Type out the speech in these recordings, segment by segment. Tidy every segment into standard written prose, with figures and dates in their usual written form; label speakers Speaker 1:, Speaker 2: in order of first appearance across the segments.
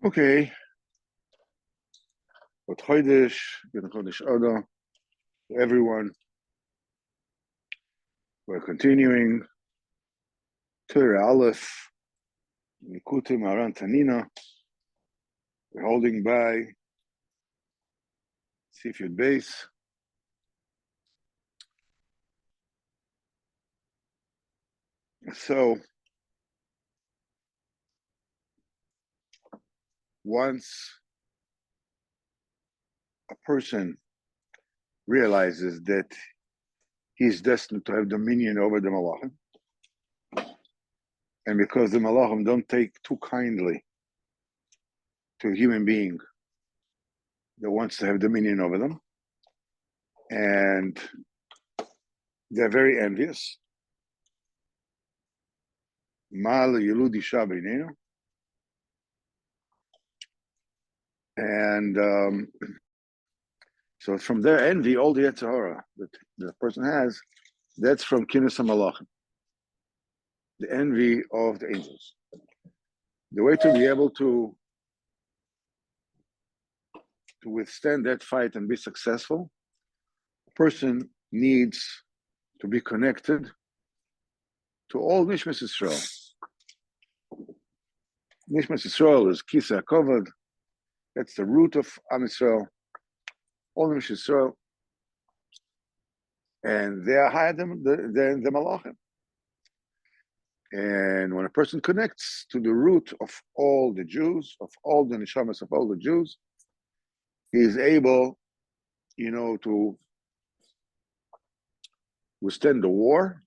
Speaker 1: Okay, but Chodesh, Ben Chodesh Adar, everyone. We're continuing Torah Aleph, Likutey, Moharan, Tanina. We're holding by Seafood Base. So, once a person realizes that he's destined to have dominion over the Malachim, and because the Malachim don't take too kindly to a human being that wants to have dominion over them, and they're very envious. Mal Yeludi Shabinenu. And so from their envy, all the Yetzer Hara that the person has, that's from Kinus HaMalachim, the envy of the angels. The way to be able to withstand that fight and be successful, a person needs to be connected to all Nishmas Yisrael. Nishmas Yisrael is Kisa HaKovod. That's the root of Am Yisrael. All Nishmas Yisrael. And they are higher than the Malachim. And when a person connects to the root of all the Jews, of all the Neshamas of all the Jews, he is able, to withstand the war.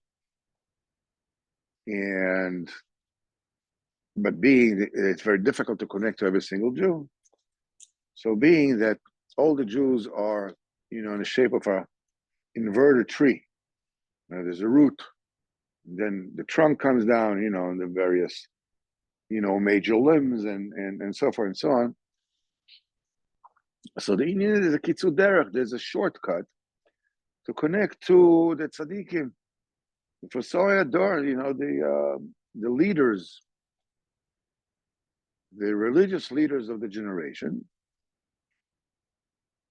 Speaker 1: But being it's very difficult to connect to every single Jew. So being that all the Jews are, in the shape of a inverted tree. There's a root, then the trunk comes down, and the various, major limbs and so forth and so on. So the Indian is a kitzur derech. There's a shortcut to connect to the tzaddikim. For Soya Dor, the leaders, the religious leaders of the generation,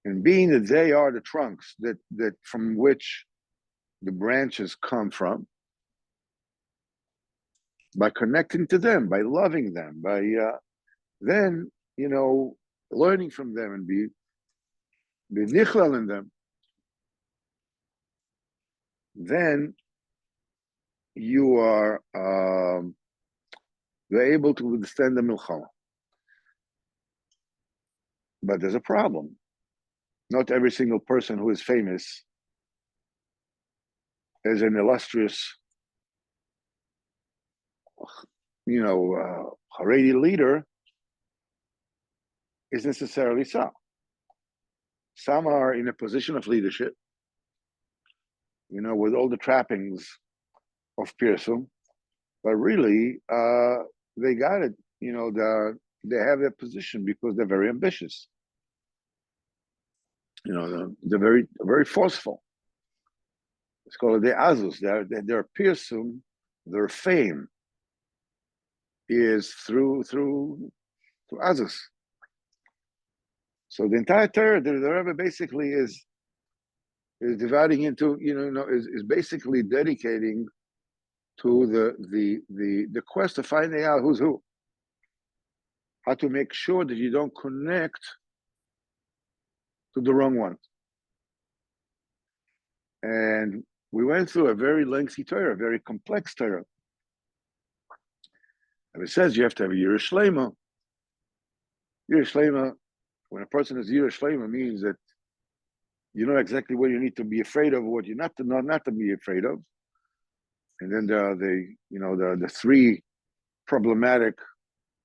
Speaker 1: and being that they are the trunks that from which the branches come from, by connecting to them, by loving them, by then, learning from them and be nichlal in them, then you are you're able to withstand the milchama. But there's a problem. Not every single person who is famous as an illustrious, Haredi leader is necessarily so. Some are in a position of leadership, with all the trappings of Pirsum, but really, they got it. They have that position because they're very ambitious. They're very, very forceful. It's called the Azus. Their Pirsum, their fame is through Azus. So the entire Torah, the Rebbe basically is dividing into, is basically dedicating to the quest of finding out who's who. How to make sure that you don't connect to the wrong one. And we went through a very lengthy Torah, a very complex Torah. And it says you have to have a Yirah Shleima. Yirah Shleima, when a person has Yirah Shleima, means that you know exactly what you need to be afraid of, what you're not to be afraid of. And then there are the three problematic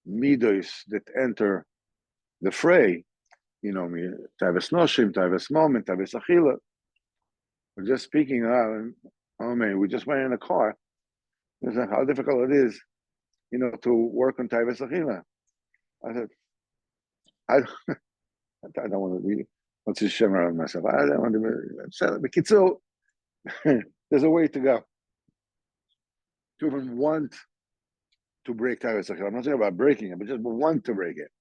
Speaker 1: midos that enter the fray. Tavis Noshim, Tavis Moment, Tavis Achila. We're just speaking we just went in a car. It's like how difficult it is, to work on Tavis Achila. I said, I don't want to be, what's his shem around myself? I don't want to be, so there's a way to go. To even want to break Tavis Achila. I'm not saying about breaking it, but just want to break it.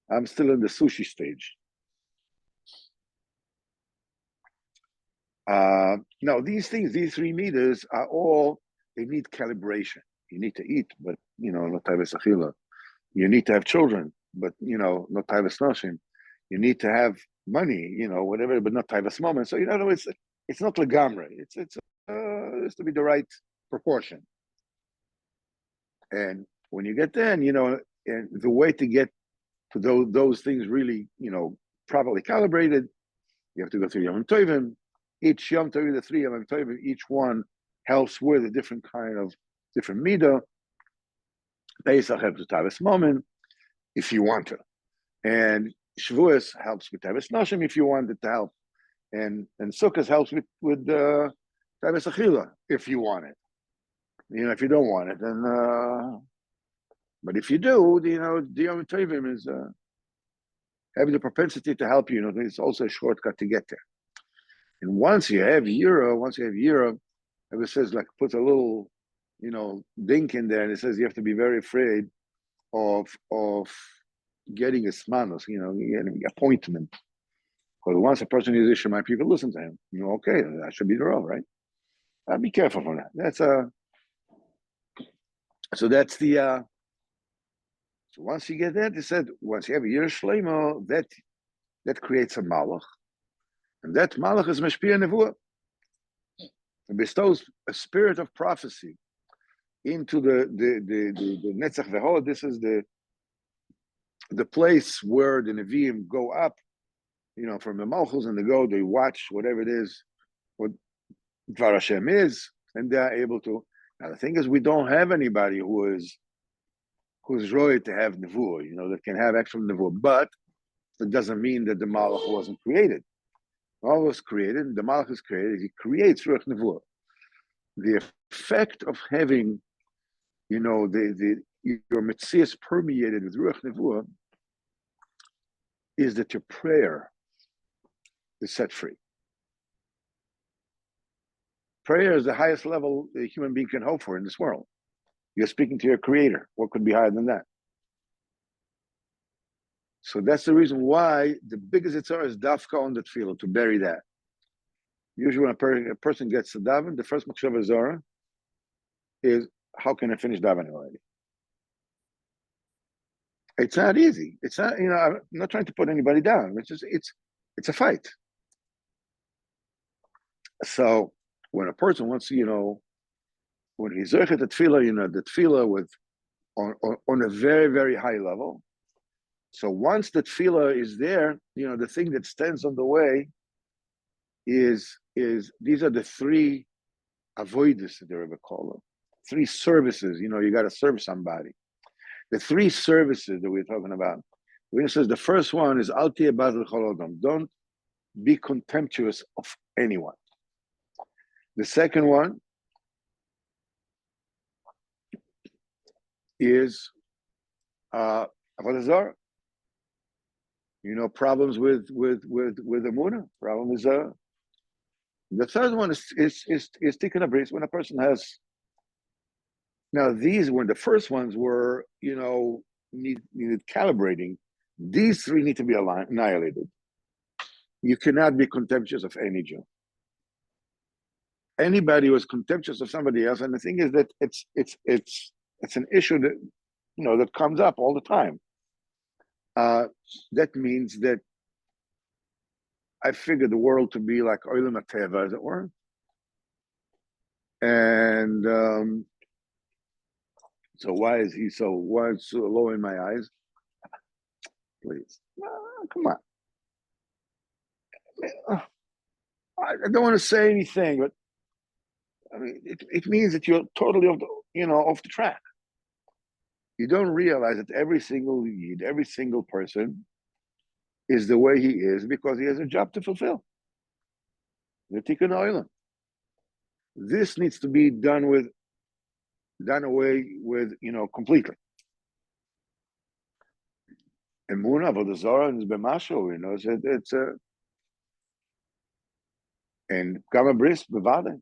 Speaker 1: I'm still in the sushi stage. Now, these things, these 3 meters are all, they need calibration. You need to eat, but, not taivas achila. You need to have children, but, not taivas noshim. You need to have money, whatever, but not taivas moment. So, in other words, it's not legamre. It's has to be the right proportion. And when you get there, and the way to get to those things really, properly calibrated, you have to go through Yom Tovim. Each Yom Tovim, the 3 Yom Tovim, each one helps with a different kind of different midah. Pesach helps with Tavis Momin, if you want to. And Shavuos helps with Tavis Noshim, if you want it to help. And Sukkot helps with Tavis Achila, if you want it. If you don't want it, then... but if you do, the Yom Tovim is having the propensity to help you. It's also a shortcut to get there. And once you have Yira, it says, like, puts a little, dink in there, and it says you have to be very afraid of getting a smanos, getting an appointment. Because once a person is Isha, my people listen to him. Okay, that should be the role, right? Be careful from that. That's so that's the so once you get that, they said once you have a Yira Shleimo, that creates a malach. And that malach is meshpia nevuah. It bestows a spirit of prophecy into the netzach v'hod. This is the place where the neviim go up, from the malchus, and they watch whatever it is, what Dvar Hashem is, and they are able to. Now the thing is, we don't have anybody who's roy to have nevuah, that can have actual nevuah, but it doesn't mean that the malach wasn't created. All was created, the Malach is created, he creates Ruach Nevuah. The effect of having, your Metzias permeated with Ruach Nevuah is that your prayer is set free. Prayer is the highest level a human being can hope for in this world. You're speaking to your creator. What could be higher than that? So that's the reason why the biggest itzar is dafka on the tefillah, to bury that. Usually when a person gets to daven, the first machshava zara is, how can I finish davening already? It's not easy. It's not, I'm not trying to put anybody down. It's a fight. So when a person wants to, when he's zerchet the tefillah, the tefillah with on a very, very high level. So once the tefillah is there, the thing that stands on the way is these are the 3 avoidus that the Rebbe call them. 3 services, you got to serve somebody. The 3 services that we're talking about. The Rebbe says the first one is al tiyeh baz l'chol adam. Don't be contemptuous of anyone. The second one is avodah zarah. Problems with emunah. Problem is the third one is tikkun habris, when a person has. Now these were the first ones were needed calibrating. These 3 need to be annihilated. You cannot be contemptuous of any Jew. Anybody who is contemptuous of somebody else, and the thing is that it's an issue that that comes up all the time. That means that I figure the world to be like Olam HaTeva, as it were. And so why is he so low in my eyes? Please. Come on. I don't want to say anything, but I mean, it means that you're totally off the track. You don't realize that every single Yid, every single person is the way he is because he has a job to fulfill. The Tikkun Olam. This needs to be done away with, completely. Emunah, avodah zarah, and b'masho, it's a, and gama bris b'vadeh.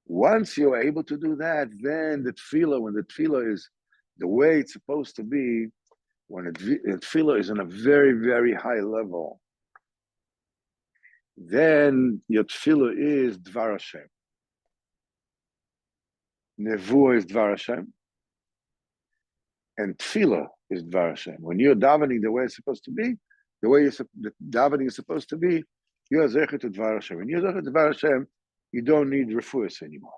Speaker 1: Once you're able to do that, then the tefillah, when the tefillah is the way it's supposed to be, when a tefillah is on a very, very high level, then your tefillah is Dvar Hashem. Nevuah is Dvar Hashem. And tefillah is Dvar Hashem. When you're davening the way it's supposed to be, the way the davening is supposed to be, you're zecher to Dvar Hashem. When you're zecher to Dvar Hashem, you don't need refuahs anymore.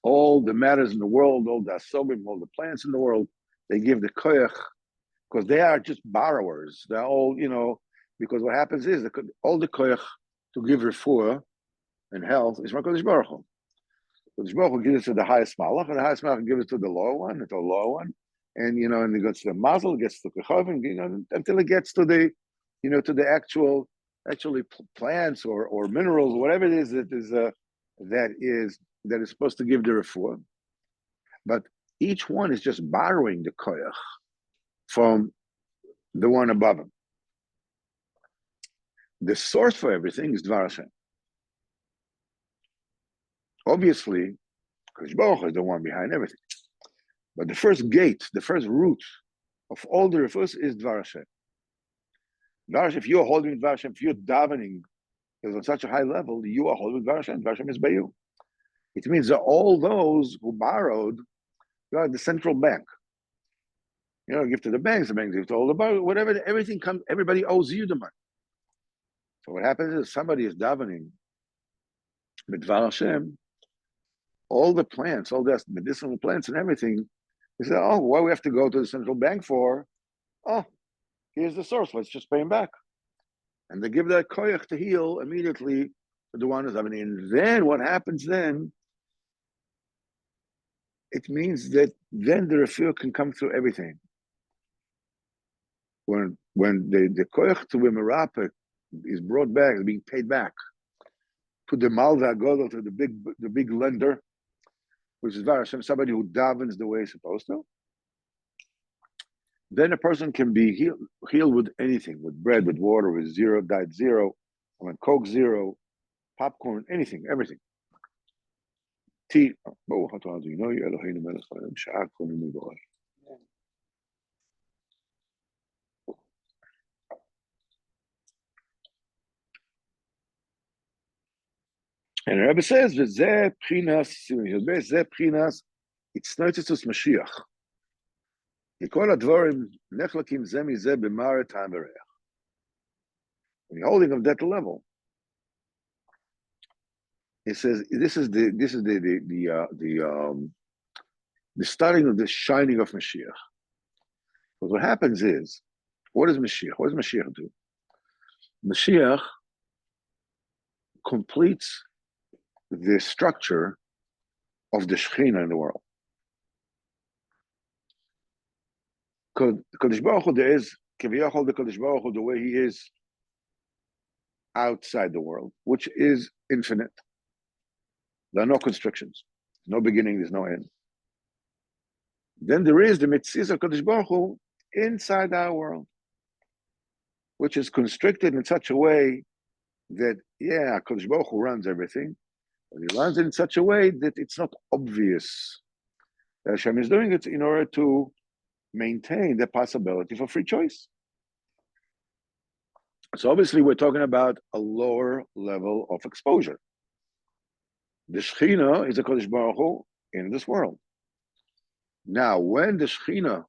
Speaker 1: All the matters in the world, all the asobim, all the plants in the world, they give the koyach, because they are just borrowers. They're all, because what happens is all the koyach to give refuah and health is HaKadosh Baruch Hu. HaKadosh Baruch Hu gives it to the highest malach, and the highest malach gives it to the lower one, and and it goes to the mazel, it gets to the kechavim, until it gets to the, to the actually plants or minerals, whatever it is that is supposed to give the refuah. But each one is just borrowing the koyach from the one above him. The source for everything is Dvar Hashem. Obviously, Kodesh Baruch Hu is the one behind everything. But the first gate, the first root of all the refuahs is Dvar Hashem. Dvar Hashem, if you're holding Dvar Hashem, if you're davening is on such a high level, you are holding Dvar Hashem. Dvar Hashem is by you. It means that all those who borrowed, you are the central bank. Give to the banks give to all the borrowers, whatever, everything comes, everybody owes you the money. So what happens is somebody is davening with Dvar Hashem, all the plants, all the medicinal plants and everything, they say, oh, what do we have to go to the central bank for? Oh, here's the source, let's just pay him back. And they give that koyach to heal immediately to the one who's davening. And then what happens then? It means that then the refuah can come through everything. When the koyach to Merape is brought back, is being paid back to the Malva Godel, to the big lender, which is Dvar Hashem, somebody who davens the way he's supposed to, then a person can be healed with anything, with bread, with water, with zero, diet zero, Coke zero, popcorn, anything, everything. Tea. And the Rebbe says, "V'zeh pchinas, it's notices Moshiach. Yikol advarim nechlakim zeh mizeh b'maret ha'merech." When you're holding of that level, it says this is the starting of the shining of Mashiach. But what happens is, what is Mashiach? What does Mashiach do? Mashiach completes the structure of the Shekhinah in the world. Kodesh Baruch Hu, there is Kiviyachol the Kodesh Baruch Hu, the way he is outside the world, which is infinite. There are no constrictions, no beginning, there's no end. Then there is the Mitzvah of Kodesh Baruch Hu inside our world, which is constricted in such a way that, Kodesh Baruch Hu runs everything, but he runs it in such a way that it's not obvious that Hashem is doing it in order to maintain the possibility for free choice. So obviously we're talking about a lower level of exposure. The Shekhinah is a Kodesh Baruch Hu in this world. Now, when the Shekhinah,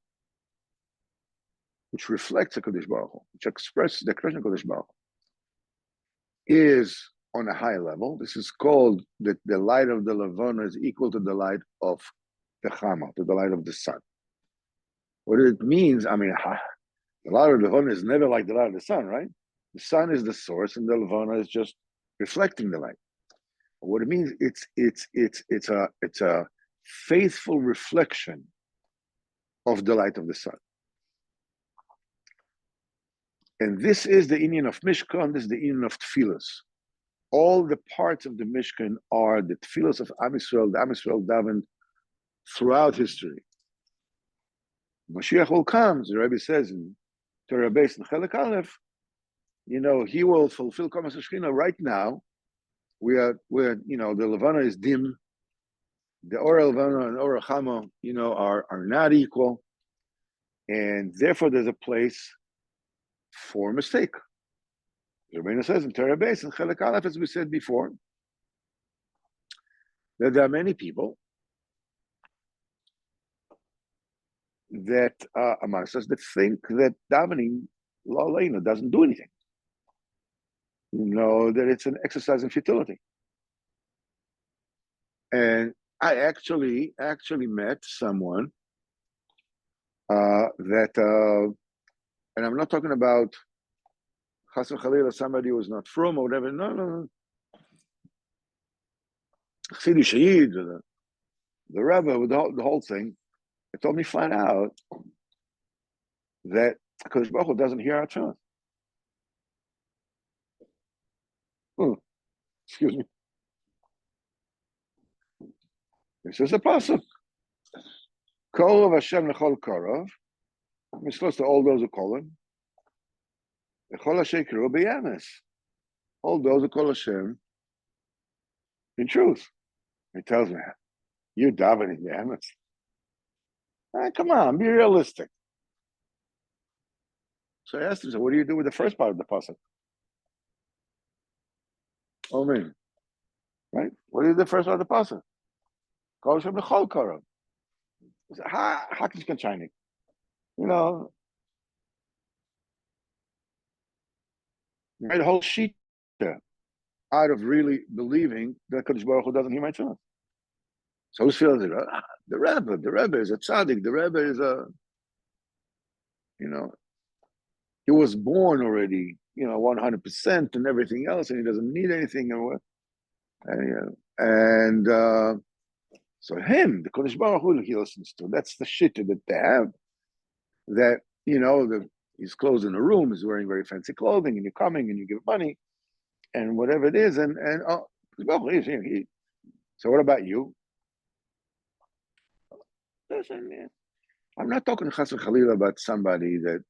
Speaker 1: which reflects the Kodesh Baruch Hu, which expresses the expression of Kodesh Baruch Hu, is on a high level, this is called that the light of the Levana is equal to the light of the Chama, to the light of the sun. What it means, the light of the Levana is never like the light of the sun, right? The sun is the source, and the Levana is just reflecting the light. What it means, it's a faithful reflection of the light of the sun. And this is the inyan of Mishkan, this is the inyan of Tfilas. All the parts of the Mishkan are the Tfilas of Am Yisrael, the Am Yisrael davened throughout history. Moshiach will come, the Rebbe says in Torah Beis and Chelek Aleph, he will fulfill Komas Shechina right now. We're the Levana is dim, the Ora Levana and Ora Chama, are not equal. And therefore, there's a place for mistake. The Rebbeinu says in Torah Beis and Chelek Aleph, as we said before, that there are many people that amongst us that think that davening lo aleinu doesn't do anything. That it's an exercise in futility. And I actually met someone that, and I'm not talking about Chas v'Chalila, somebody who's not from or whatever. No. Chassidus Shayid, the Rebbe, with the whole thing, it told me flat out that Hakadosh Baruch Hu doesn't hear our tefillin. Excuse me. This is a pasuk. Korov Hashem lechol korov. We're supposed to all those who call him. Lechol hashekru b'yames. All those who call Hashem in truth. He tells me, you davening b'yames. Come on, be realistic. So I asked him, so what do you do with the first part of the pasuk? Oh, man. Right? What is the first part of the pasuk? Korov Hashem lechol korov. Hakish Kanchainik. Made a whole sheet out of really believing that Kadosh Baruch Hu doesn't hear my tefillin. So who's feeling it? The Rebbe is a tzaddik. The Rebbe is he was born already, 100% and everything else, and he doesn't need anything. So him, the Kadosh Baruch Hu, he listens to. That's the shit that they have. That he's clothes in a room, he's wearing very fancy clothing, and you're coming and you give money, and whatever it is, and so what about you? Listen, man, I'm not talking Chas v'Chalila about somebody that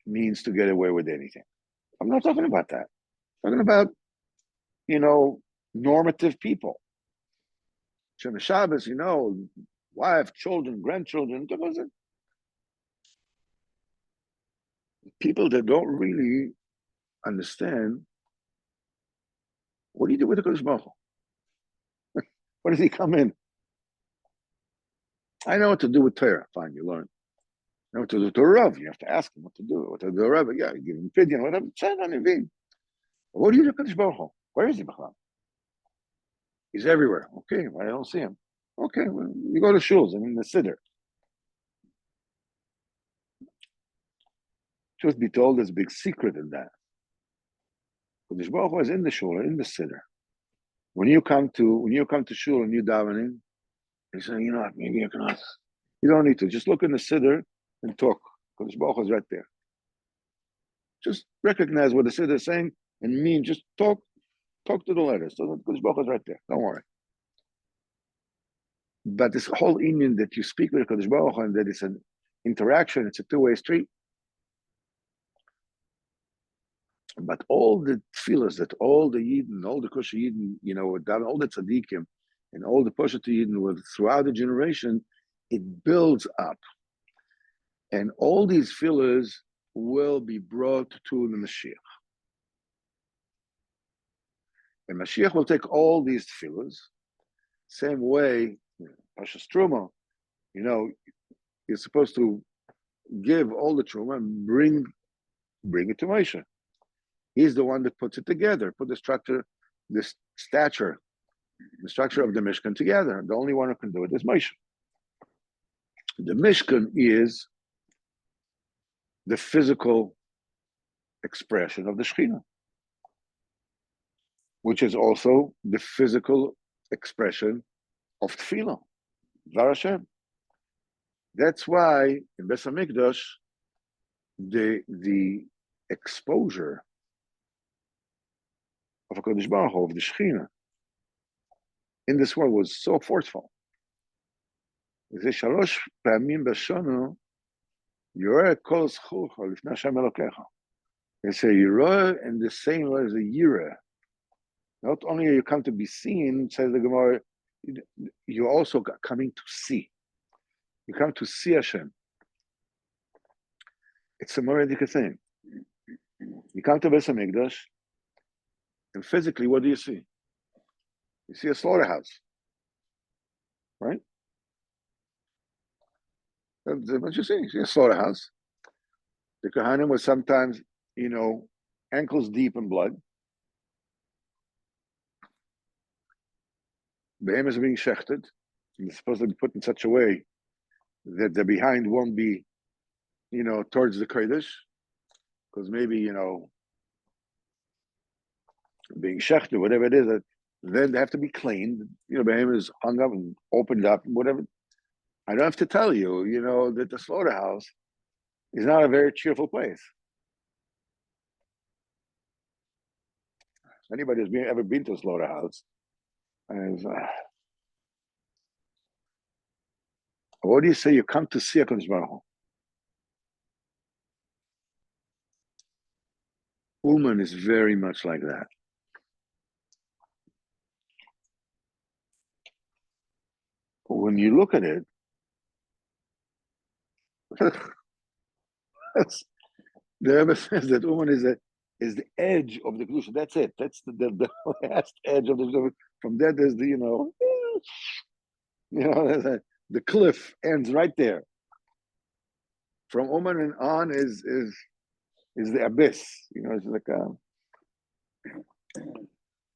Speaker 1: means to get away with anything. I'm not talking about that. I'm talking about, normative people. Shem Shabbos, wife, children, grandchildren. People that don't really understand, what do you do with the Kodesh Baruch Hu? Where does he come in? I know what to do with Torah. Fine, you learn. I know what to do with the Rav. You have to ask him what to do. What to do with the Rav. Yeah, you give him opinion, whatever. What do you do with Kodesh Baruch Hu? Where is he, B'chlam? He's everywhere. Okay, I don't see him. Okay, well, you go to shuls and in the siddur. Just be told there's a big secret in that. Kodesh Baruch Hu is in the shul, in the siddur. When you come to shul and you davening, you say, what, maybe you can ask. You don't need to. Just look in the siddur and talk. Kodesh Baruch Hu is right there. Just recognize what the siddur is saying and mean. Just talk to the letters. So Kodesh Baruch Hu is right there. Don't worry. But this whole union that you speak with Kodesh Baruch Hu and that it's an interaction, it's a two-way street. But all the tefillas that all the Yidden, all the kosher Yidden, all the tzaddikim, and all the Poshet Yidden with throughout the generation, it builds up. And all these tefillas will be brought to the Mashiach. And Mashiach will take all these tefillas, same way, Pashas Truma, you're supposed to give all the Truma and bring it to Moshe. He's the one that puts it together, put the structure of the Mishkan together. The only one who can do it is Moshe. The Mishkan is the physical expression of the Shekhinah, which is also the physical expression of Tefillah, Dvar Hashem. That's why in Beis HaMikdash, the exposure of HaKadosh Baruch Hu, of the Shekhinah, in this world was so forceful. They say, Shalosh Pa'amim B'Shana, Yoreh Kol Zchucha Lifnei Hashem Elokecha. They say, Yoreh in the same way as a Yireh. Not only are you come to be seen, says the Gemara, you're also coming to see. You come to see Hashem. It's a moradic thing. You come to Beis Hamikdash, and physically, what do you see? You see a slaughterhouse, right? That's what you see. You see a slaughterhouse. The Kohanim was sometimes, ankles deep in blood. Behemoths are being shechted. It's supposed to be put in such a way that the behind won't be, towards the Kodesh, because maybe, being shechted, whatever it is, then they have to be cleaned. Behemoths hung up and opened up, whatever. I don't have to tell you, that the slaughterhouse is not a very cheerful place. Anybody who's ever been to a slaughterhouse, is, what do you say? You come to see HaKadosh Baruch Hu. Uman is very much like that. When you look at it, the Rebbe says that Uman is the edge of the Kedusha. That's it. That's the last edge of the Kedusha. From there, there's the, the cliff ends right there. From Uman and on is the abyss. It's like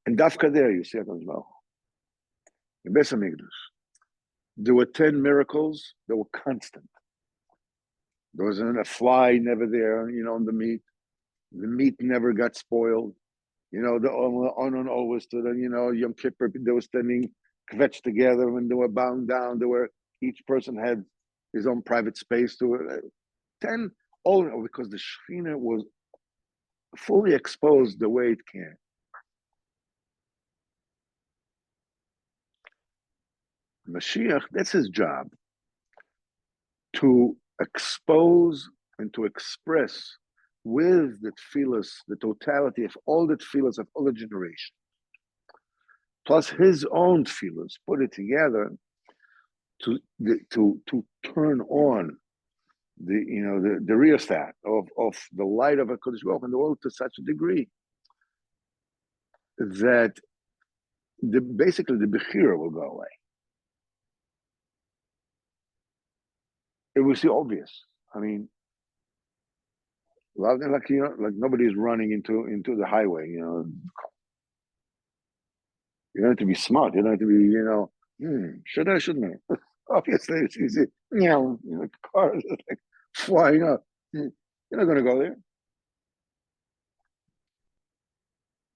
Speaker 1: and Dafka there, you see it as well. In Beis Hamikdash, there were 10 miracles that were constant. There wasn't a fly never there, on the meat. The meat never got spoiled. The Onon always stood, and Yom Kippur, they were standing kvetched together when they were bound down. Each person had his own private space to it. 10, all because the Shekhinah was fully exposed the way it can. Moshiach, that's his job, to expose and to express with the tefillas, the totality of all the tefillas of all the generations, plus his own tefillas, put it together to turn on the rheostat of the light of HaKadosh Baruch Hu in the world to such a degree that basically the Bechira will go away. It was the obvious. I mean, like nobody's running into the highway. You don't have to be smart. You don't have to be should I, shouldn't I? Obviously, it's easy. The car is like flying up. You're not going to go there.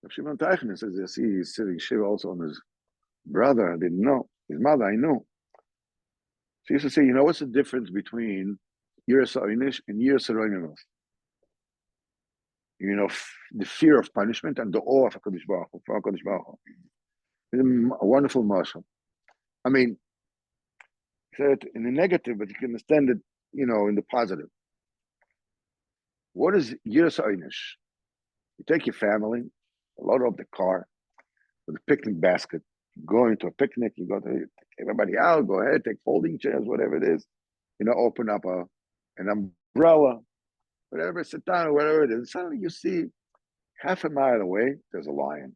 Speaker 1: Shimon Teichner says, you see, he's sitting Shiva also on his brother. I didn't know. His mother, I knew. She used to say, what's the difference between Yiras Ha'onish and Yiras Ha'roinimus? The fear of punishment and the awe of HaKadosh Baruch Hu, for HaKadosh Baruch Hu. It's a wonderful marshal. I mean, say it in the negative, but you can understand it, in the positive. What is Yiras Ha'onish? You take your family, load up the car with a picnic basket, go into a picnic, you go to take everybody out, go ahead, take folding chairs, whatever it is, open up an umbrella, whatever, sit down, or whatever it is. And suddenly you see half a mile away, there's a lion.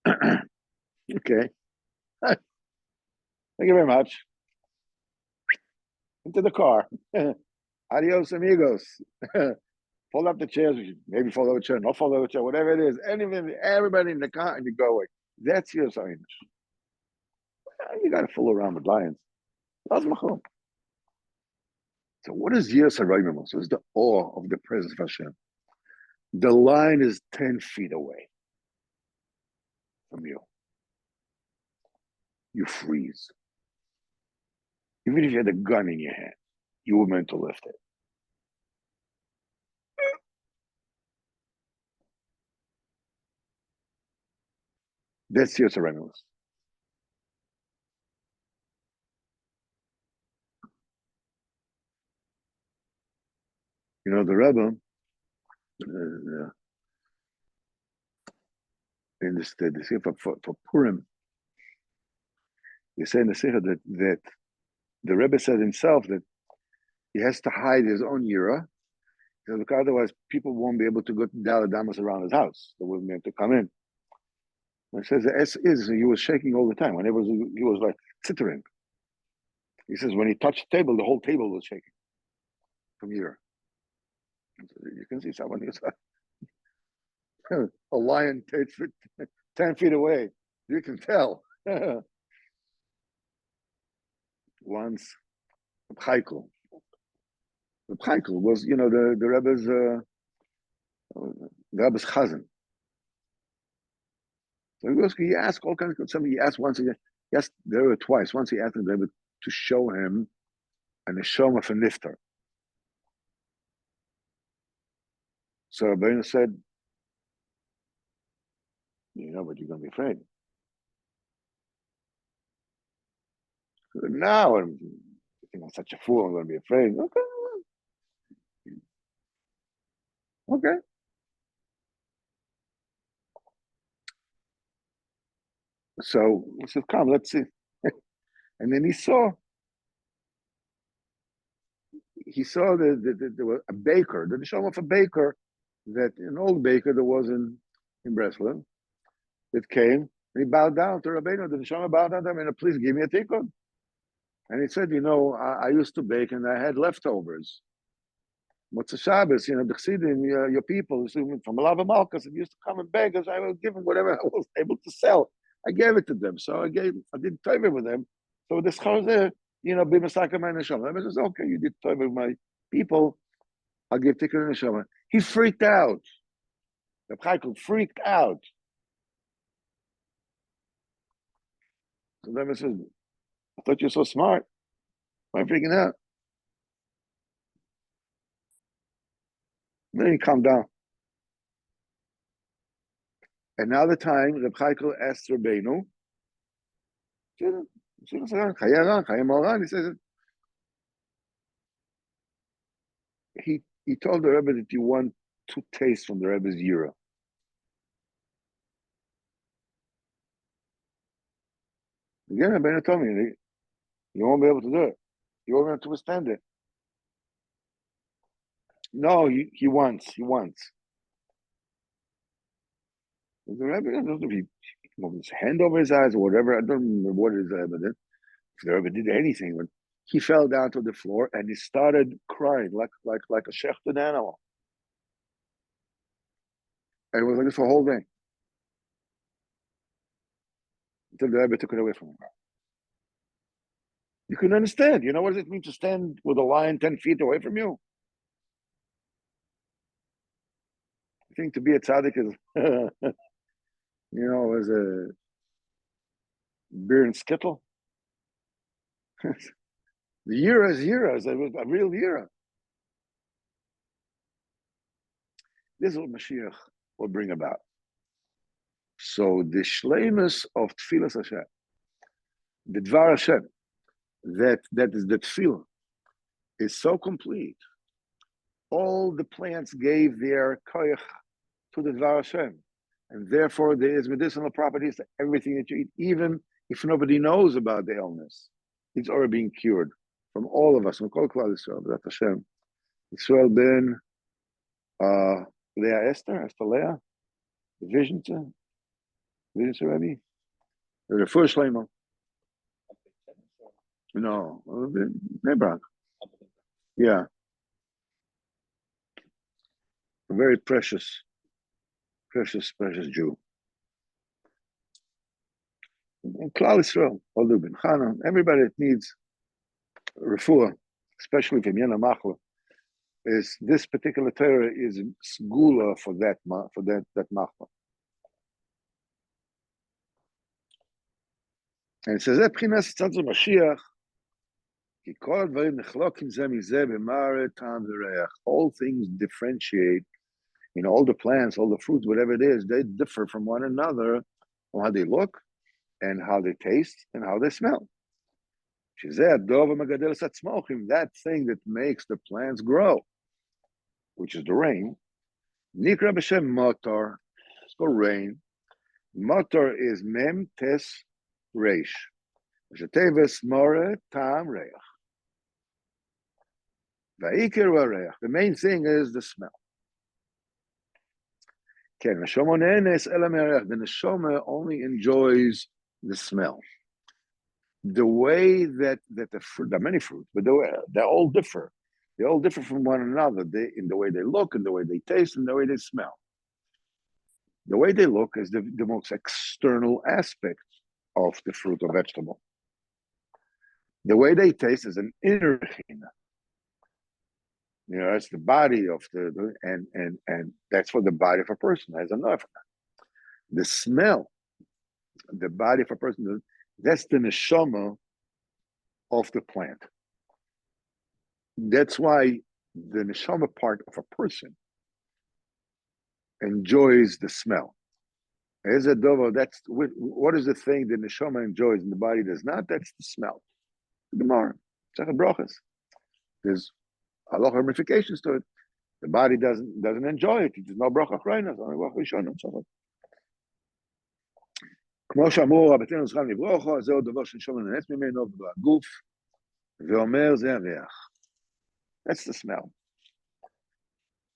Speaker 1: Okay. Thank you very much. Into the car. Adios, amigos. Fold up the chairs, maybe fold over a chair, not fold over a chair, whatever it is. Everybody in the car, and you go away. That's your sign. You got to fool around with lions. So what is Yiras Ha'roinimus? It's the awe of the presence of Hashem. The lion is 10 feet away from you. You freeze. Even if you had a gun in your hand, you were meant to lift it. That's Yiras Ha'roinimus. The Rebbe, in the Sefer for Purim, you say in the Sefer that the Rebbe said himself that He has to hide his own yira, because otherwise people won't be able to go to Daladamas around his house. They wouldn't be able to come in. And it says the S is he was shaking all the time. Whenever he was like tittering. He says when he touched the table, the whole table was shaking from yira. You can see someone who's a lion 10 feet away. You can tell. Once, Chaikel. Chaikel was, the Rebbe's chazan. So he asked all kinds of something. He asked once, he asked there were twice. Once he asked the Rebbe to show him an neshama of a niftar. So Rabbeinu said, but you're going to be afraid. Said, no, I think I'm such a fool. I'm going to be afraid. Okay. So he said, come, let's see. And then he saw there was a baker, the neshama of a baker, that an old baker that was in Breslin, that came, and he bowed down to Rabbeinu. The neshama bowed down to him, and please give me a tikkun. And he said, I used to bake and I had leftovers. Motzei Shabbos, the Chassidim, your people, from Lava Malkas, used to come and beg us. I would give them whatever I was able to sell. I gave it to them. So I did tova with them. So this chazeh, be Masaka my neshama. I says, okay, you did tova with my people. I'll give tikkun neshama. He freaked out. The Chaikel freaked out. So the Rebbe says, I thought you're so smart. Why are you freaking out? Then he calmed down. Another time, Reb Chaikel asked Rabbeinu, he says, he told the Rebbe that you want to taste from the Rebbe's yira. Again, Rabbeinu told me, you won't be able to do it. You won't be able to withstand it. No, he wants. The Rebbe, I don't know if he moved his hand over his eyes or whatever. I don't remember what his Rebbe did. If the Rebbe did anything, but he fell down to the floor and he started crying like a shechted animal. And it was like this for a whole day. Until the Rebbe took it away from him. You can understand. What does it mean to stand with a lion 10 feet away from you? I think to be a tzaddik is, as a beer and skittle. The yira is a real yira. This is what Moshiach will bring about. So the shleimus of Tfilas Hashem, the Dvar Hashem, that is the Tfilah, is so complete. All the plants gave their koyach to the Dvar Hashem, and therefore there is medicinal properties to everything that you eat, even if nobody knows about the illness. It's already being cured from all of us, from Kol Klal Yisrael, B'ezrat Hashem. Yisrael ben Leah Esther Leah, the vision to Rebbe, the first Shleimo. No, Nebrak. Yeah, a very precious Jew. And Klal Yisrael, Olu ben Chana, everybody that needs refuah, especially from Yena Machla, is this particular Torah is segula for that Machla. And it says, "Epchinas tzadzu Mashiach, ki kol dvarim nechlokim zeh mizeh b'mare tam v'reach." All things differentiate. All the plants, all the fruits, whatever it is, they differ from one another on how they look, and how they taste, and how they smell. That thing that makes the plants grow, which is the rain. Nikra b'shem motor. It's called rain. Motor is mem tes reish. Sheteves more tam reach. The main thing is the smell. The neshama only enjoys the smell. The way that the fruit, there are many fruits, but they're all differ. They all differ from one another in the way they look, in the way they taste, and the way they smell. The way they look is the most external aspect of the fruit or vegetable. The way they taste is an inner china. It's the body of and that's what the body of a person has enough. The smell, the body of a person, that's the neshama of the plant. That's why the neshama part of a person enjoys the smell. As a dovo, that's what is the thing the neshama enjoys and the body does not? That's the smell. The Gemara, brachas. There's a lot of ramifications to it. The body doesn't enjoy it. There's no bracha achrayna, only bracha rishona, and so on. כמו שאמרו רבותינו זכרם לברכה, זהו דבר שנשום לנהץ ממנו בגוף, ואומר זה הריח. That's the smell.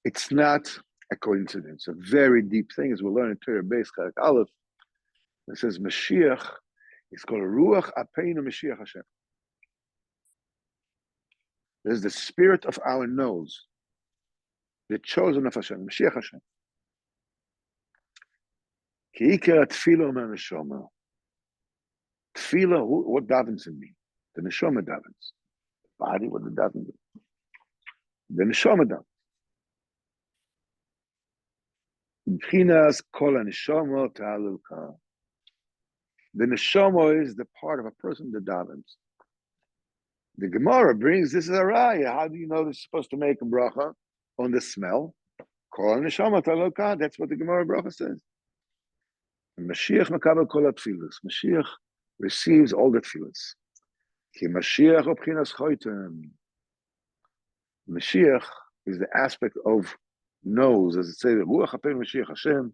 Speaker 1: It's not a coincidence. A very deep thing, as we'll learn in Torah Beis Chelek Aleph. It says Mashiach is called Ruach Apeinu Mashiach Hashem. There's the spirit of our nose, the chosen of Hashem, Mashiach Hashem. Ki ikar tefillah omer neshama. Tefillah, what davens in me? The neshama davens. The body, what the davens in? The neshama davens. B'chinas kol haneshama ta'alul ka. The neshama is the part of a person that davens. The Gemara brings this as a raya. How do you know this is supposed to make a bracha on the smell? Kol haneshama ta'alul ka. That's what the Gemara bracha says. Mashiach makabel kol hatfilos. Mashiach receives all the tefillos. Ki Mashiach obchinas choitem. Mashiach is the aspect of nose, as it says, Ruach Hapeinu Mashiach Hashem,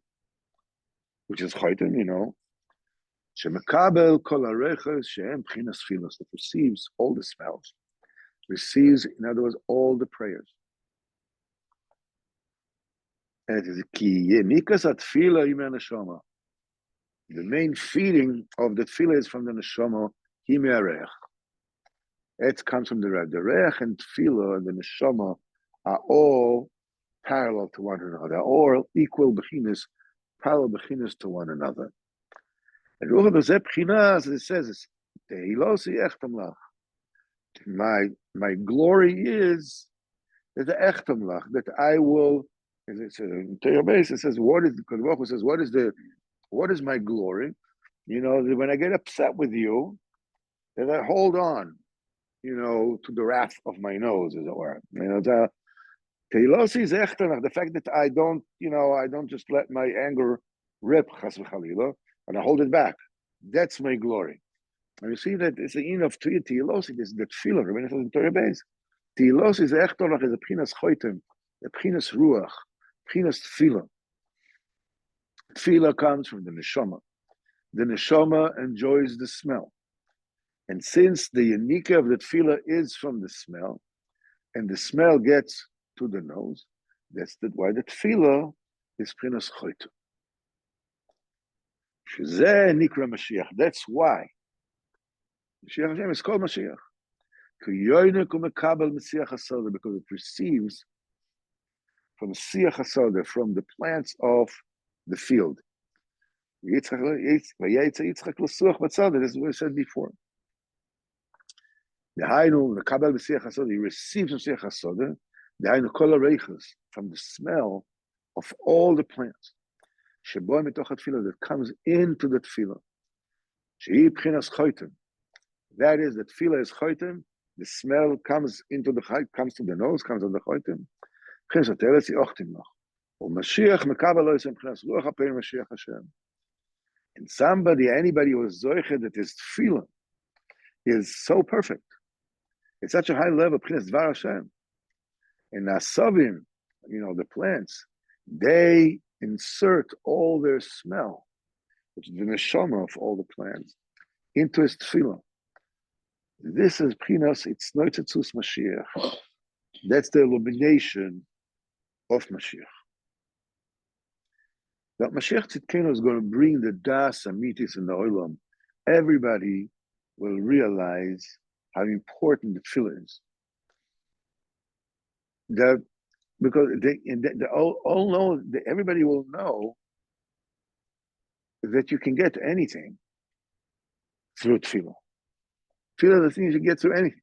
Speaker 1: which is choitem, Shemekabel kol hareches shehem bchinas tefillos, that receives all the smells, receives, in other words, all the prayers. And it is ki yemikas atfila imer neshama. The main feeding of the tefillah is from the neshama, hime'arech. It comes from the reich. The reich and tefillah and the neshama are all parallel to one another. They're all equal bechinas, parallel bechinas to one another. And ruach b'zeh b'chinas, as it says, tehilosi echtam lach. My glory is that the echtam lach, that I will, as it says in Torah base, it says, what is my glory? When I get upset with you, that I hold on, to the wrath of my nose, as it were. The fact that I don't just let my anger rip, chas v'chalila, and I hold it back. That's my glory. And you see that it's an of Tilosi, this is the tefillah, when it says in Torah base. Tilosi is echtonach, is a pchinas choitem, a pchinas ruach, pchinas tefillah. Tefillah comes from the neshama. The neshama enjoys the smell. And since the unika of the tefillah is from the smell, and the smell gets to the nose, that's why the tefillah is pchinas choitem. Shezeh nikra Mashiach. That's why Mashiach Hashem is called Mashiach. Because it receives from Siach HaSodeh, from the plants of the field. This is what I said before. He receives from Siach HaSodeh, from the smell of all the plants. That comes into the tefillah. That is, the tefillah is choitem. The smell comes to the nose, comes on the choitem. And anybody who is zoiche that is tefillah is so perfect. It's such a high level, Dvar Hashem. And Asavim, the plants, they insert all their smell, which is the neshama of all the plants, into his tefillah. This is Pchinas, it's Noitzetzus Mashiach. That's the illumination of Mashiach. That Mashiach Tzidkenu is going to bring the Das Amitis in the Olam. Everybody will realize how important the tefillah is. That because they all know, everybody will know that you can get anything through tefillah. Tefillah is the thing you get through anything.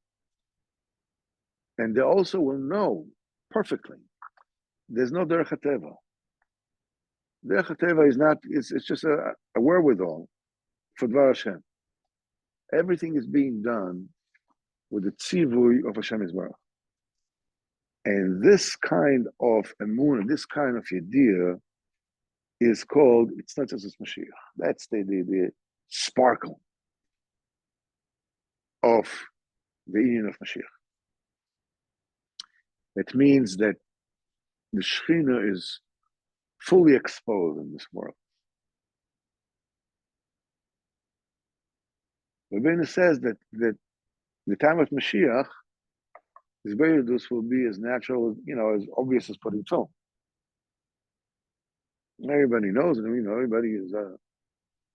Speaker 1: And they also will know perfectly there's no derech hateva. Derech hateva is not, it's just a wherewithal for Dvar Hashem. Everything is being done with the tzivui of Hashem Yisbarach. And this kind of emunah, this kind of idea is called, it's not just as Mashiach. That's the sparkle of the union of Mashiach. It means that the Shekhinah is fully exposed in this world. Rabbeinu says that the time of Mashiach, his Beirudus will be as natural, as obvious as putting film. Everybody knows it. Everybody is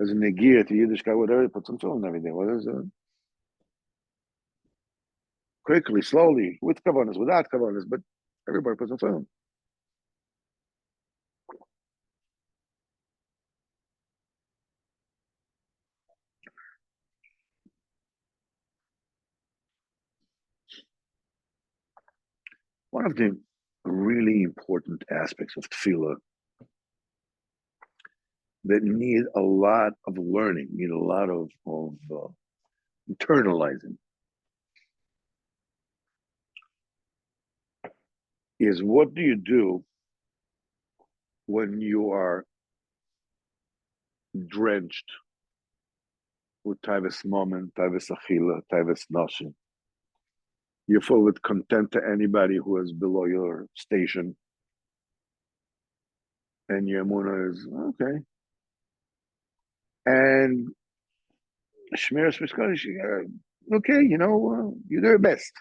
Speaker 1: as a negia to Yiddish guy, whatever, puts some film every day. Well, quickly, slowly, with kavanas, without kavanas, but everybody puts some film. One of the really important aspects of tefillah that need a lot of learning, need a lot of internalizing, is what do you do when you are drenched with taivas moment, taivas achila, taivas nashim? You're full with contempt to anybody who is below your station. And your emunah is, okay. And Shmiras Miskadosh, okay, you do your best.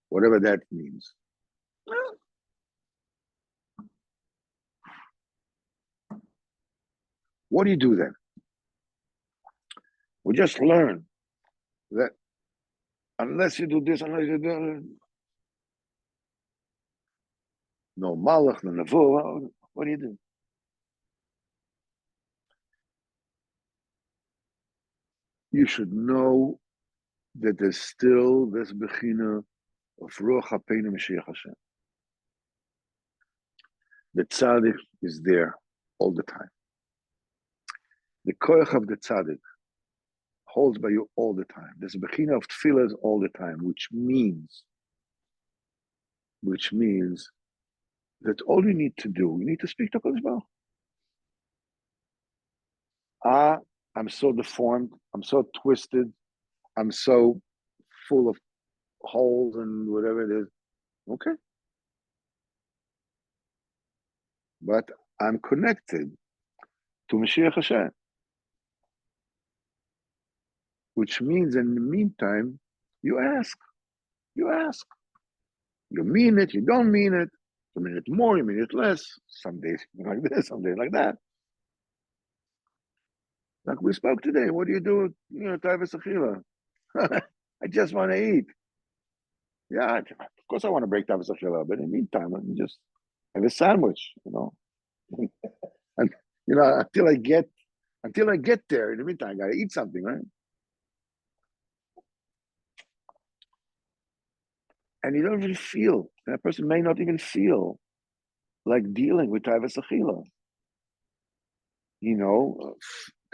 Speaker 1: Whatever that means. What do you do then? We just learn that unless you do this, unless you do no malach, no nevuah, what do you do? You should know that there's still this bechina of Ruach HaPeinu Mashiach Hashem. The tzaddik is there all the time. The koyach of the tzaddik holds by you all the time. There's a bechina of tefillahs all the time, which means that all you need to do, you need to speak to Kodesh Baruch. I'm so deformed, I'm so twisted, I'm so full of holes and whatever it is. Okay. But I'm connected to Moshiach Hashem. Which means in the meantime, you ask. You mean it, you don't mean it. You mean it more, you mean it less. Some days like this, some days like that. Like we spoke today, what do you do with taivas achila? I just want to eat. Yeah, of course I want to break taivas achila, but in the meantime, I can just have a sandwich, and until I get there, in the meantime, I gotta eat something, right? And you don't really feel, that person may not even feel like dealing with taivas achila.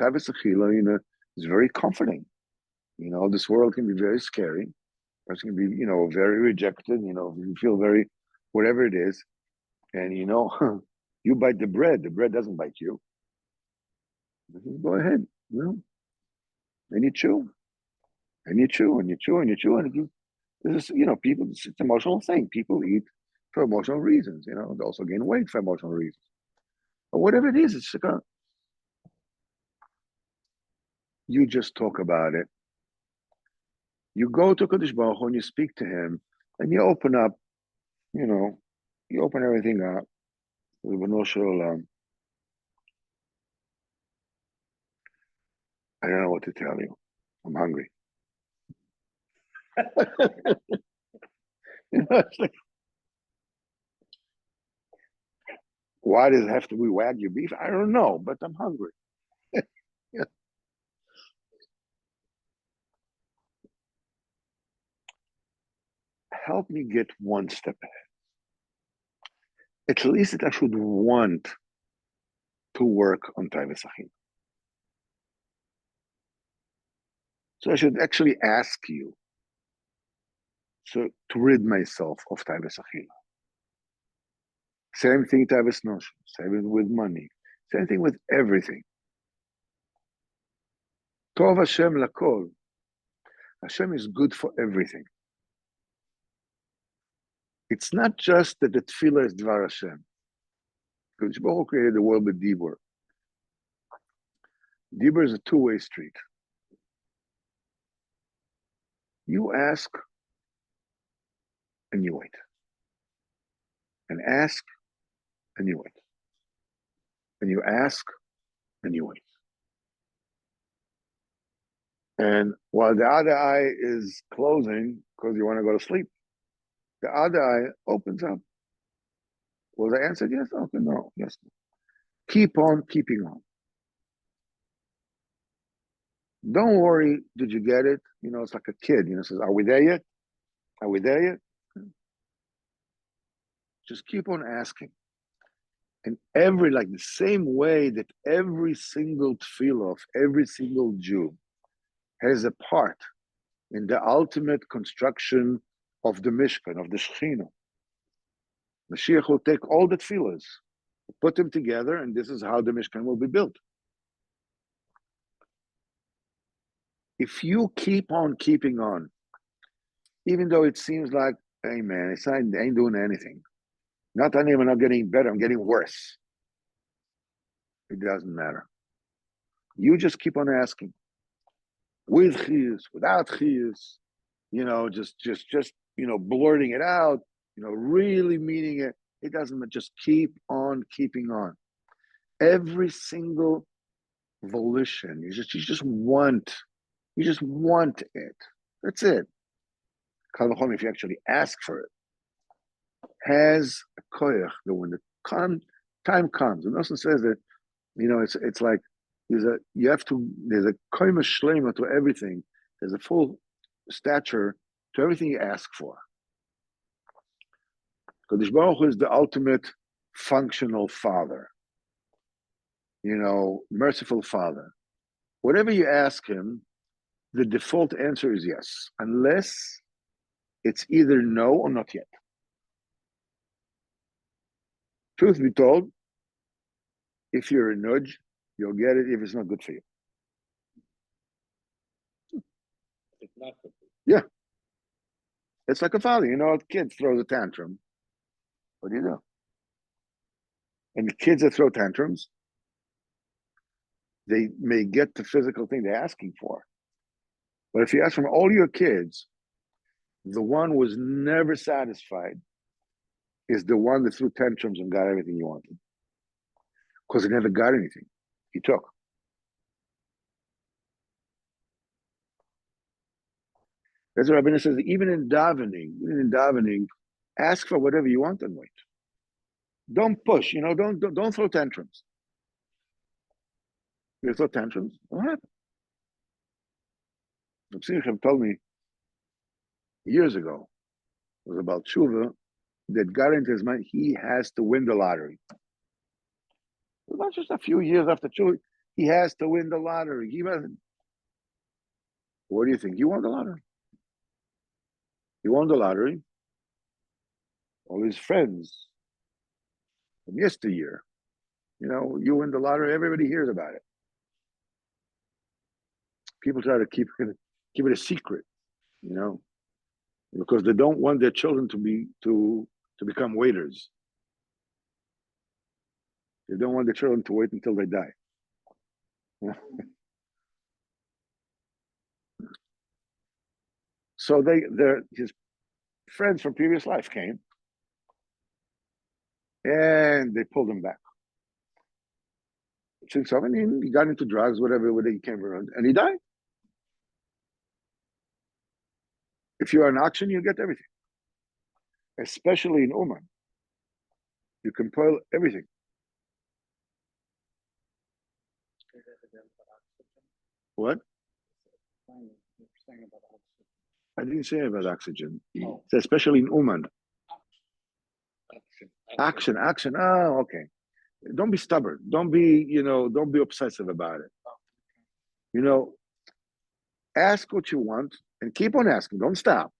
Speaker 1: Taivas achila, is very comforting. This world can be very scary. Person can be, very rejected. You feel very, whatever it is, and you bite the bread doesn't bite you. Go ahead, and you chew, and you chew, and you chew, and you chew, and this is, people. It's an emotional thing. People eat for emotional reasons. They also gain weight for emotional reasons. But whatever it is, it's like you just talk about it, You go to Kadosh Baruch Hu and you speak to him, and you open up, you open everything up. I don't know what to tell you. I'm hungry. It's like, why does it have to be Wagyu beef? I don't know, but I'm hungry. Yeah. Help me get one step ahead. At least I should want to work on Taivas Achim. So I should actually ask you to rid myself of Taivas Achim. Same thing, Taivas Noshim. Same thing with money. Same thing with everything. Tov Hashem lakol. Hashem is good for everything. It's not just that the tefillah is Dvar Hashem. Because Baruch created the world with Dibur. Dibur is a two-way street. You ask and you wait. And ask and you wait. And you ask and you wait. And while the other eye is closing because you want to go to sleep, the other eye opens up. Was I answered yes? Okay, no, yes. Keep on keeping on. Don't worry, did you get it? It's like a kid, says, are we there yet? Are we there yet? Just keep on asking. And the same way that every single tefillah of every single Jew has a part in the ultimate construction of the Mishkan, of the Shekhinah. Moshiach will take all the tefillahs, put them together, and this is how the Mishkan will be built. If you keep on keeping on, even though it seems like, hey man, I ain't doing anything. Not only am I not getting better, I'm getting worse. It doesn't matter. You just keep on asking. With chiyus, without chiyus, just blurting it out, really meaning it. It doesn't matter. Just keep on keeping on. Every single volition, you just want it. That's it. If you actually ask for it, has a koyach that when the time comes, and also says that, it's like there's a koyma shlema to everything. There's a full stature to everything you ask for. Kadosh Baruch Hu is the ultimate functional father, merciful father. Whatever you ask him, the default answer is yes, unless it's either no or not yet. Truth be told, if you're a nudge, you'll get it if it's not good for you.
Speaker 2: It's not good for
Speaker 1: you. Yeah. It's like a father, a kid throws a tantrum. What do you do? And the kids that throw tantrums, they may get the physical thing they're asking for. But if you ask from all your kids, the one who was never satisfied is the one that threw tantrums and got everything you wanted. Because he never got anything. He took. That's what Rabbeinu says, even in davening, ask for whatever you want and wait. Don't push, don't throw tantrums. You throw tantrums, what happened? Moshiach told me years ago, it was about tshuva, that got into his mind, he has to win the lottery. Not just a few years after tshuva, he has to win the lottery. What do you think? He won the lottery. He won the lottery. All his friends from yesteryear, you win the lottery, everybody hears about it. People try to keep it a secret, because they don't want their children to become waiters. They don't want their children to wait until they die. So his friends from previous life came and they pulled him back. Since he got into drugs, whatever he came around, and he died. If you're an auction, you get everything. Especially in Oman. You can pull everything. What? I didn't say about oxygen.
Speaker 2: Oh.
Speaker 1: Especially in Oman.
Speaker 2: Action.
Speaker 1: Action. Oh, okay. Don't be stubborn. Don't be obsessive about it. Ask what you want and keep on asking. Don't stop.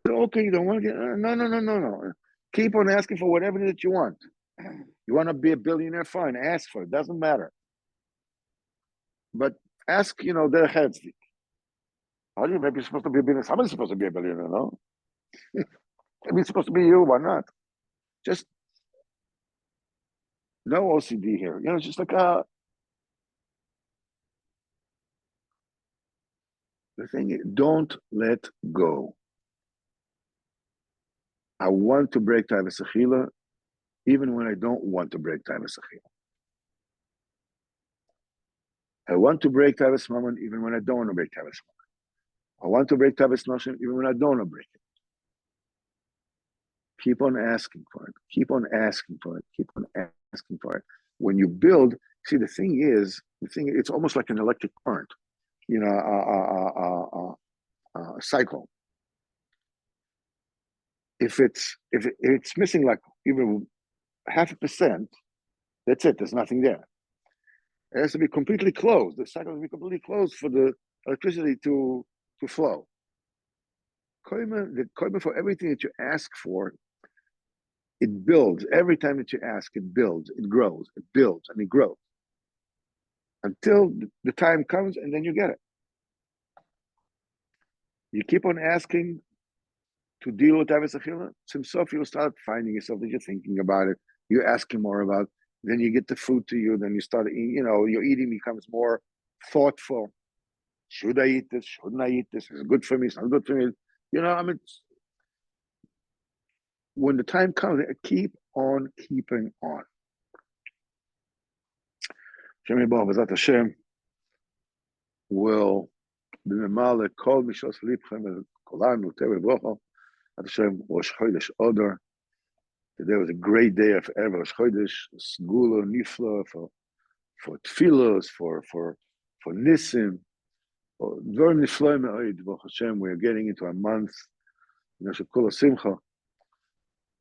Speaker 1: Okay, you don't want to get no. Keep on asking for whatever that you want. You want to be a billionaire? Fine, ask for it. Doesn't matter. But ask, their heads. Maybe you're supposed to be a billionaire. Somebody's supposed to be a billionaire, no? Maybe it's supposed to be you. Why not? Just no OCD here. It's just like the thing is, don't let go. I want to break Taivas Achila even when I don't want to break Taivas Achila. I want to break Taivas Mammon even when I don't want to break Taivas Mammon. I want to break Taivas Noshim even when I don't want to break it. Keep on asking for it. Keep on asking for it. Keep on asking for it. When you build, see, the thing is, it's almost like an electric current, a cycle. If it's missing like even 0.5%, that's it. There's nothing there. It has to be completely closed. The cycle has to be completely closed for the electricity to flow. The koima for everything that you ask for, it builds. Every time that you ask, it builds, it grows, it builds, and it grows. Until the time comes and then you get it. You keep on asking to deal with Tavis Achila, Simsof, you'll start finding yourself that you're thinking about it. You're asking more about it. Then you get the food to you. Then you start eating, your eating becomes more thoughtful. Should I eat this? Shouldn't I eat this? Is it good for me? It's not good for me. When the time comes, keep on keeping on. Shem Yibah, B'ezrat Hashem, will be memale kol mishos libchem kolanu tevel brocho. Hashem, Rosh Chodesh Odor. Today was a great day of ever Rosh Chodesh, Segula, Nifla, for Tfilos, for Nisim, for Dvorim Nifloim Me'od. Baruch Hashem, we are getting into a month, Shekula Simcha,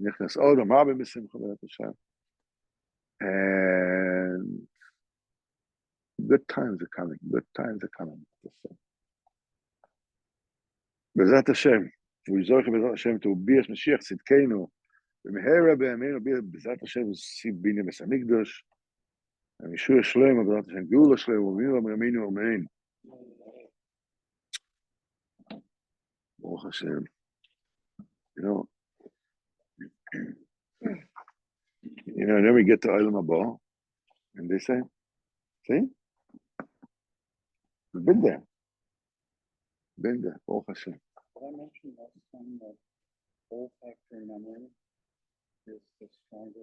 Speaker 1: Nichnas Odor, Marbe B'Simcha, B'ezrat Hashem. And good times are coming. Good times are coming. B'ezrat Hashem, we zorch B'ezrat Hashem to be as Moshiach Tzidkeinu, B'mehera B'yameinu, B'ezrat Hashem, see B'nei Beis Hamikdash, and Yeshua Shlema, B'ezrat Hashem, Geula Shlema, B'yameinu, Amen. Baruch Hashem. Then we get to Olam Haba, and they say, see? We've been there. Baruch Hashem.
Speaker 2: Did I mention last time that olfactory memory is the strongest